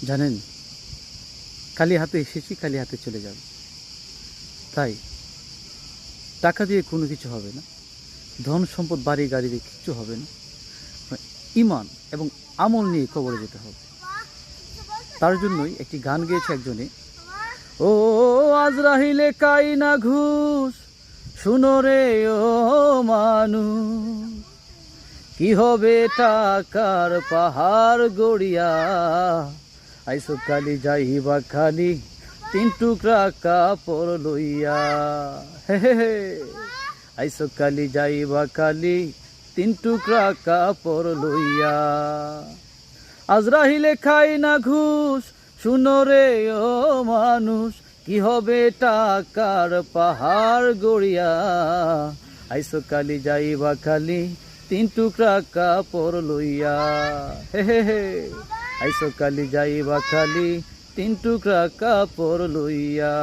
জানেন, খালি হাতে এসেছি, খালি হাতে চলে যাব। তাই টাকা দিয়ে কোনো কিছু হবে না, ধন সম্পদ বাড়ি গাড়ি দিয়ে কিচ্ছু হবে না। ঈমান এবং আমল নিয়ে কবরে যেতে হবে। তার জন্যই একটি গান গেয়েছে একজনে, ও আজরাহিলে কাই না ঘুষ, শুনো রে ও মানুষ, কি হবে টাকার পাহাড় গড়িয়া, আইসো কালি যাইবা খালি তিন টুকরা কাপড় লইয়া। হে হে হে, আইসো কালি যাইবা খালি তিন টুকরা কাপড় লইয়া। আজরাহিলে খাই না ঘুষ, শুনো রে ও মানুষ, কি হবে টাকার পাহাড় গড়িয়া, আইসো কালি যাইবা খালি তিন টুকরা কাপড় লইয়া। হে হে হে, আইসো কালি যাইবা খালি তিন টুকরা কাপড় লইয়া।